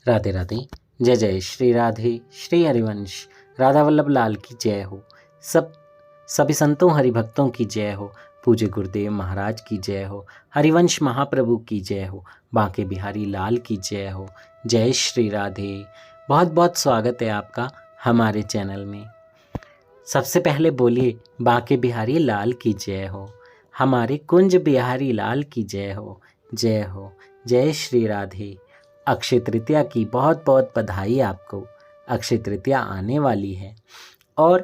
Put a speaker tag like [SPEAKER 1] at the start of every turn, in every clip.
[SPEAKER 1] राधे राधे। जय जय श्री राधे श्री हरिवंश। राधा वल्लभ लाल की जय हो। सभी संतों हरिभक्तों की जय हो। पूज्य गुरुदेव महाराज की जय हो। हरिवंश महाप्रभु की जय हो। बांके बिहारी लाल की जय हो। जय श्री राधे। बहुत बहुत स्वागत है आपका हमारे चैनल में। सबसे पहले बोलिए बांके बिहारी लाल की जय हो। हमारे कुंज बिहारी लाल की जय हो। जय हो। जय श्री राधे। अक्षय तृतीया की बहुत बहुत बधाई आपको। अक्षय तृतीया आने वाली है और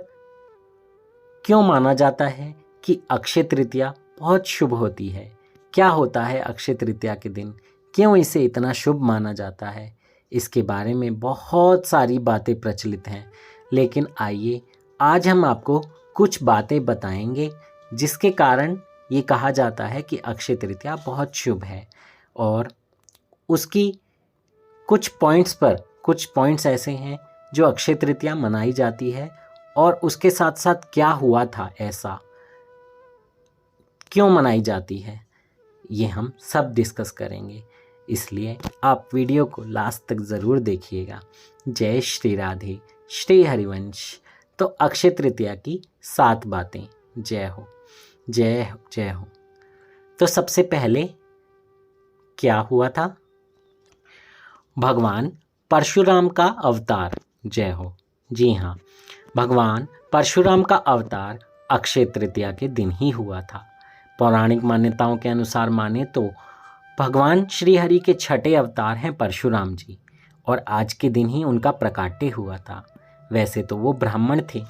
[SPEAKER 1] क्यों माना जाता है कि अक्षय तृतीया बहुत शुभ होती है। क्या होता है अक्षय तृतीया के दिन, क्यों इसे इतना शुभ माना जाता है, इसके बारे में बहुत सारी बातें प्रचलित हैं। लेकिन आइए आज हम आपको कुछ बातें बताएंगे जिसके कारण ये कहा जाता है कि अक्षय तृतीया बहुत शुभ है। और उसकी कुछ पॉइंट्स ऐसे हैं जो अक्षय तृतीया मनाई जाती है और उसके साथ साथ क्या हुआ था, ऐसा क्यों मनाई जाती है, ये हम सब डिस्कस करेंगे। इसलिए आप वीडियो को लास्ट तक ज़रूर देखिएगा। जय श्री राधे श्री हरिवंश। तो अक्षय तृतीया की 7 बातें। जय हो जय हो जय हो। तो सबसे पहले क्या हुआ था? भगवान परशुराम का अवतार। जय हो। जी हाँ, भगवान परशुराम का अवतार अक्षय तृतीया के दिन ही हुआ था। पौराणिक मान्यताओं के अनुसार माने तो भगवान श्री हरि के छठे अवतार हैं परशुराम जी, और आज के दिन ही उनका प्रकाट्य हुआ था। वैसे तो वो ब्राह्मण थे,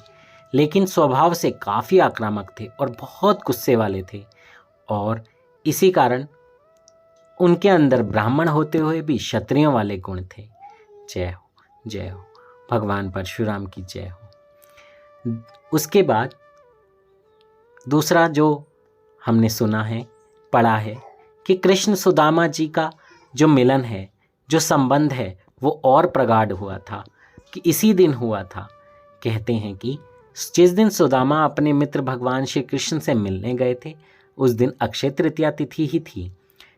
[SPEAKER 1] लेकिन स्वभाव से काफ़ी आक्रामक थे और बहुत गुस्से वाले थे, और इसी कारण उनके अंदर ब्राह्मण होते हुए भी क्षत्रियों वाले गुण थे। जय हो जय हो। भगवान परशुराम की जय हो। उसके बाद दूसरा जो हमने सुना है, पढ़ा है कि कृष्ण सुदामा जी का जो मिलन है, जो संबंध है, वो और प्रगाढ़ हुआ था कि इसी दिन हुआ था। कहते हैं कि जिस दिन सुदामा अपने मित्र भगवान श्री कृष्ण से मिलने गए थे, उस दिन अक्षय तृतीया तिथि ही थी।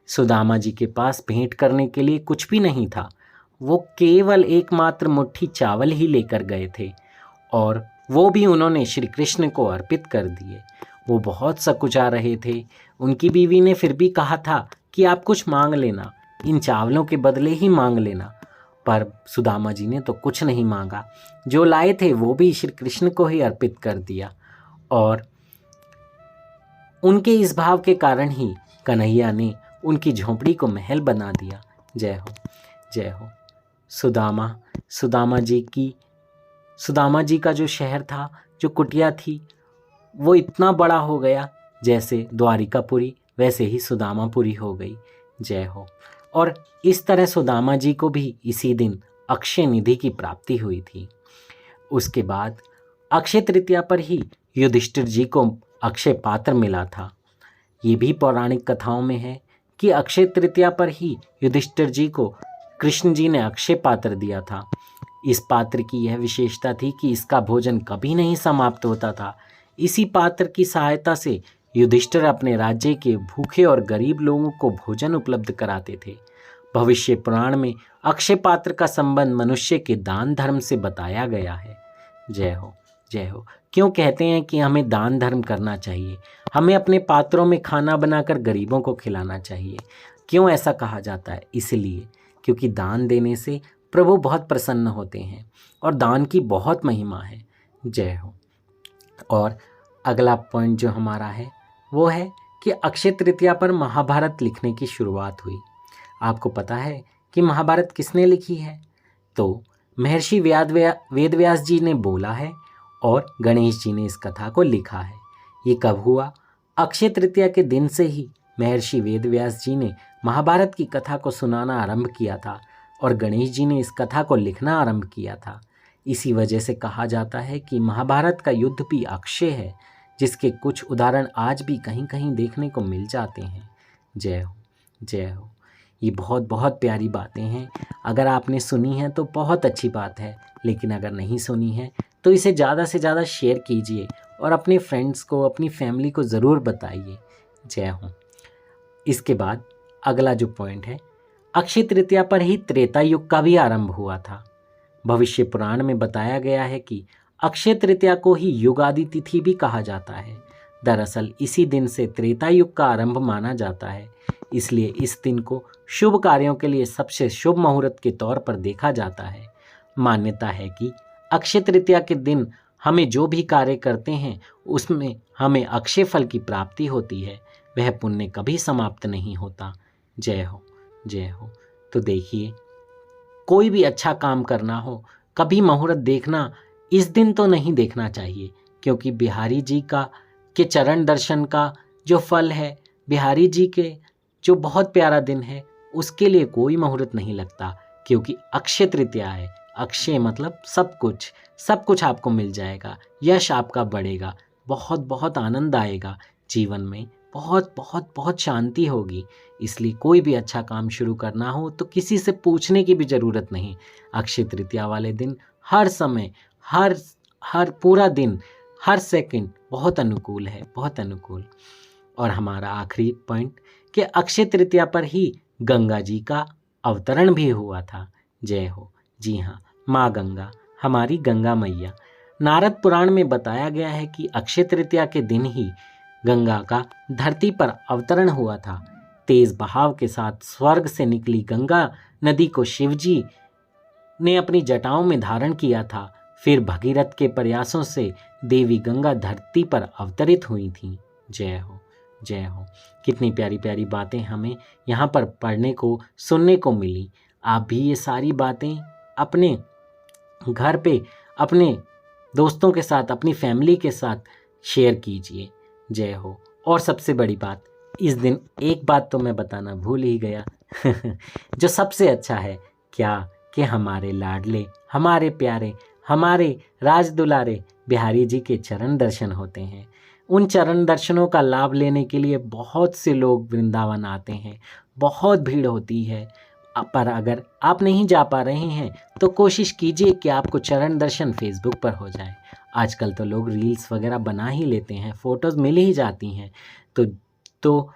[SPEAKER 1] सुदामा जी के पास भेंट करने के लिए कुछ भी नहीं था। वो केवल एकमात्र मुट्ठी चावल ही लेकर गए थे, और वो भी उन्होंने श्री कृष्ण को अर्पित कर दिए। वो बहुत सकुचा रहे थे। उनकी बीवी ने फिर भी कहा था कि आप कुछ मांग लेना, इन चावलों के बदले ही मांग लेना, पर सुदामा जी ने तो कुछ नहीं मांगा। जो लाए थे वो भी श्री कृष्ण को ही अर्पित कर दिया, और उनके इस भाव के कारण ही कन्हैया ने उनकी झोंपड़ी को महल बना दिया। जय हो जय हो। सुदामा जी का जो शहर था, जो कुटिया थी, वो इतना बड़ा हो गया जैसे द्वारिकापुरी वैसे ही सुदामापुरी हो गई। जय हो। और इस तरह सुदामा जी को भी इसी दिन अक्षय निधि की प्राप्ति हुई थी। उसके बाद अक्षय तृतीया पर ही युधिष्ठिर जी को अक्षय पात्र मिला था। ये भी पौराणिक कथाओं में है कि अक्षय तृतीया पर ही युधिष्ठिर जी को कृष्ण जी ने अक्षय पात्र दिया था। इस पात्र की यह विशेषता थी कि इसका भोजन कभी नहीं समाप्त होता था। इसी पात्र की सहायता से युधिष्ठिर अपने राज्य के भूखे और गरीब लोगों को भोजन उपलब्ध कराते थे। भविष्य पुराण में अक्षय पात्र का संबंध मनुष्य के दान धर्म से बताया गया है। जय हो जय हो। क्यों कहते हैं कि हमें दान धर्म करना चाहिए, हमें अपने पात्रों में खाना बनाकर गरीबों को खिलाना चाहिए? क्यों ऐसा कहा जाता है? इसलिए क्योंकि दान देने से प्रभु बहुत प्रसन्न होते हैं और दान की बहुत महिमा है। जय हो। और अगला पॉइंट जो हमारा है वो है कि अक्षय तृतीया पर महाभारत लिखने की शुरुआत हुई। आपको पता है कि महाभारत किसने लिखी है? तो महर्षि वेदव्यास जी ने बोला है और गणेश जी ने इस कथा को लिखा है। ये कब हुआ? अक्षय तृतीया के दिन से ही महर्षि वेदव्यास जी ने महाभारत की कथा को सुनाना आरंभ किया था और गणेश जी ने इस कथा को लिखना आरंभ किया था। इसी वजह से कहा जाता है कि महाभारत का युद्ध भी अक्षय है, जिसके कुछ उदाहरण आज भी कहीं कहीं देखने को मिल जाते हैं। जय हो जय हो। ये बहुत बहुत प्यारी बातें हैं। अगर आपने सुनी हैं तो बहुत अच्छी बात है, लेकिन अगर नहीं सुनी है तो इसे ज़्यादा से ज़्यादा शेयर कीजिए और अपने फ्रेंड्स को, अपनी फैमिली को ज़रूर बताइए। जय हो। इसके बाद अगला जो पॉइंट है, अक्षय तृतीया पर ही त्रेता युग का भी आरंभ हुआ था। भविष्य पुराण में बताया गया है कि अक्षय तृतीया को ही युगादि तिथि भी कहा जाता है। दरअसल इसी दिन से त्रेता युग का आरंभ माना जाता है, इसलिए इस दिन को शुभ कार्यों के लिए सबसे शुभ मुहूर्त के तौर पर देखा जाता है। मान्यता है कि अक्षय तृतीया के दिन हमें जो भी कार्य करते हैं उसमें हमें अक्षय फल की प्राप्ति होती है, वह पुण्य कभी समाप्त नहीं होता। जय हो, जय हो। तो देखिए, कोई भी अच्छा काम करना हो, कभी मुहूर्त देखना इस दिन तो नहीं देखना चाहिए, क्योंकि बिहारी जी के चरण दर्शन का जो फल है, बिहारी जी के जो बहुत प्यारा दिन है, उसके लिए कोई मुहूर्त नहीं लगता, क्योंकि अक्षय तृतीया है। अक्षय मतलब सब कुछ आपको मिल जाएगा, यश आपका बढ़ेगा, बहुत बहुत आनंद आएगा जीवन में, बहुत बहुत बहुत शांति होगी। इसलिए कोई भी अच्छा काम शुरू करना हो तो किसी से पूछने की भी ज़रूरत नहीं। अक्षय तृतीया वाले दिन हर समय, हर पूरा दिन, हर सेकंड बहुत अनुकूल है, बहुत अनुकूल। और हमारा आखिरी पॉइंट कि अक्षय तृतीया पर ही गंगा जी का अवतरण भी हुआ था। जय हो। जी हाँ, माँ गंगा, हमारी गंगा मैया। नारद पुराण में बताया गया है कि अक्षय तृतीया के दिन ही गंगा का धरती पर अवतरण हुआ था। तेज बहाव के साथ स्वर्ग से निकली गंगा नदी को शिवजी ने अपनी जटाओं में धारण किया था। फिर भगीरथ के प्रयासों से देवी गंगा धरती पर अवतरित हुई थीं। जय हो, जय हो। कितनी प्यारी प्यारी बातें हमें यहाँ पर पढ़ने को, सुनने को मिली। आप भी ये सारी बातें अपने घर पे, अपने दोस्तों के साथ, अपनी फैमिली के साथ शेयर कीजिए। जय हो। और सबसे बड़ी बात, इस दिन एक बात तो मैं बताना भूल ही गया जो सबसे अच्छा है, क्या कि हमारे लाडले, हमारे प्यारे, हमारे राज दुलारे बिहारी जी के चरण दर्शन होते हैं। उन चरण दर्शनों का लाभ लेने के लिए बहुत से लोग वृंदावन आते हैं, बहुत भीड़ होती है। पर अगर आप नहीं जा पा रहे हैं तो कोशिश कीजिए कि आपको चरण दर्शन फेसबुक पर हो जाए। आजकल तो लोग रील्स वगैरह बना ही लेते हैं, फ़ोटोज़ मिल ही जाती हैं। तो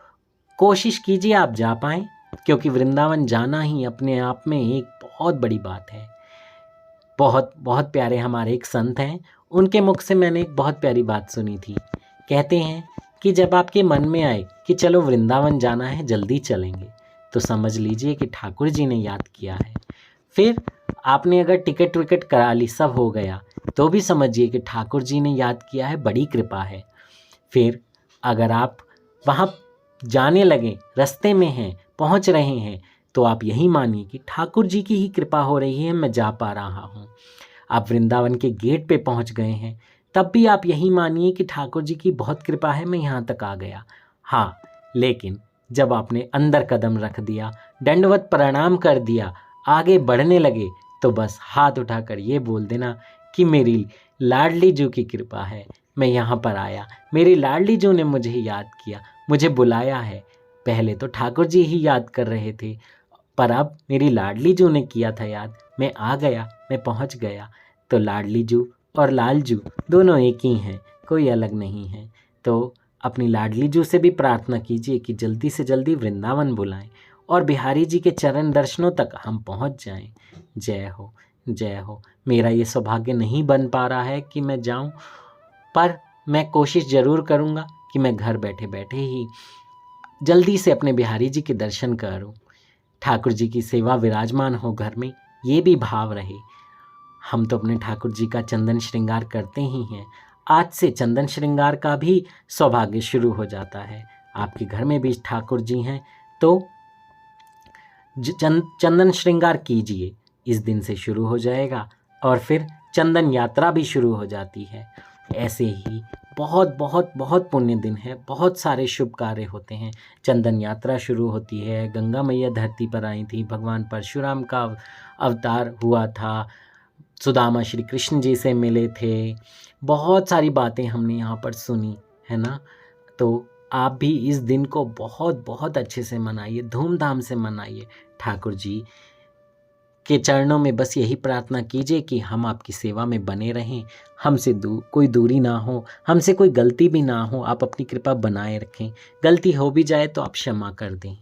[SPEAKER 1] कोशिश कीजिए आप जा पाएँ, क्योंकि वृंदावन जाना ही अपने आप में एक बहुत बड़ी बात है। बहुत बहुत प्यारे हमारे एक संत हैं, उनके मुख से मैंने एक बहुत प्यारी बात सुनी थी। कहते हैं कि जब आपके मन में आए कि चलो वृंदावन जाना है, जल्दी चलेंगे, तो समझ लीजिए कि ठाकुर जी ने याद किया है। फिर आपने अगर टिकट विकट करा ली, सब हो गया, तो भी समझिए कि ठाकुर जी ने याद किया है, बड़ी कृपा है। फिर अगर आप वहाँ जाने लगे, रास्ते में हैं, पहुँच रहे हैं, तो आप यही मानिए कि ठाकुर जी की ही कृपा हो रही है, मैं जा पा रहा हूँ। आप वृंदावन के गेट पे पहुँच गए हैं, तब भी आप यही मानिए कि ठाकुर जी की बहुत कृपा है, मैं यहाँ तक आ गया। हाँ, लेकिन जब आपने अंदर कदम रख दिया, दंडवत प्रणाम कर दिया, आगे बढ़ने लगे, तो बस हाथ उठाकर ये बोल देना कि मेरी लाडली जू की कृपा है, मैं यहाँ पर आया, मेरी लाडली जू ने मुझे याद किया, मुझे बुलाया है। पहले तो ठाकुर जी ही याद कर रहे थे, पर अब मेरी लाडली जू ने किया था याद, मैं आ गया, मैं पहुँच गया। तो लाडली जू और लाल जू दोनों एक ही हैं, कोई अलग नहीं है। तो अपनी लाडली जू से भी प्रार्थना कीजिए कि जल्दी से जल्दी वृंदावन बुलाएं और बिहारी जी के चरण दर्शनों तक हम पहुंच जाएं। जय हो, जय हो। मेरा ये सौभाग्य नहीं बन पा रहा है कि मैं जाऊं, पर मैं कोशिश ज़रूर करूंगा कि मैं घर बैठे बैठे ही जल्दी से अपने बिहारी जी के दर्शन करूं, ठाकुर जी की सेवा विराजमान हो घर में, ये भी भाव रहे। हम तो अपने ठाकुर जी का चंदन श्रृंगार करते ही हैं। आज से चंदन श्रृंगार का भी सौभाग्य शुरू हो जाता है। आपके घर में भी ठाकुर जी हैं तो चंदन श्रृंगार कीजिए, इस दिन से शुरू हो जाएगा और फिर चंदन यात्रा भी शुरू हो जाती है। ऐसे ही बहुत बहुत बहुत पुण्य दिन है, बहुत सारे शुभ कार्य होते हैं। चंदन यात्रा शुरू होती है, गंगा मैया धरती पर आई थी, भगवान परशुराम का अवतार हुआ था, सुदामा श्री कृष्ण जी से मिले थे, बहुत सारी बातें हमने यहाँ पर सुनी है ना। तो आप भी इस दिन को बहुत बहुत अच्छे से मनाइए, धूमधाम से मनाइए। ठाकुर जी के चरणों में बस यही प्रार्थना कीजिए कि हम आपकी सेवा में बने रहें, हमसे कोई दूरी ना हो, हमसे कोई गलती भी ना हो, आप अपनी कृपा बनाए रखें। गलती हो भी जाए तो आप क्षमा कर दें।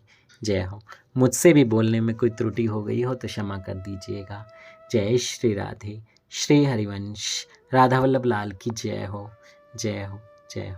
[SPEAKER 1] जय हो। मुझसे भी बोलने में कोई त्रुटि हो गई हो तो क्षमा कर दीजिएगा। जय श्री राधे। श्री हरिवंश। राधा वल्लभ लाल की जय हो, जय हो, जय हो।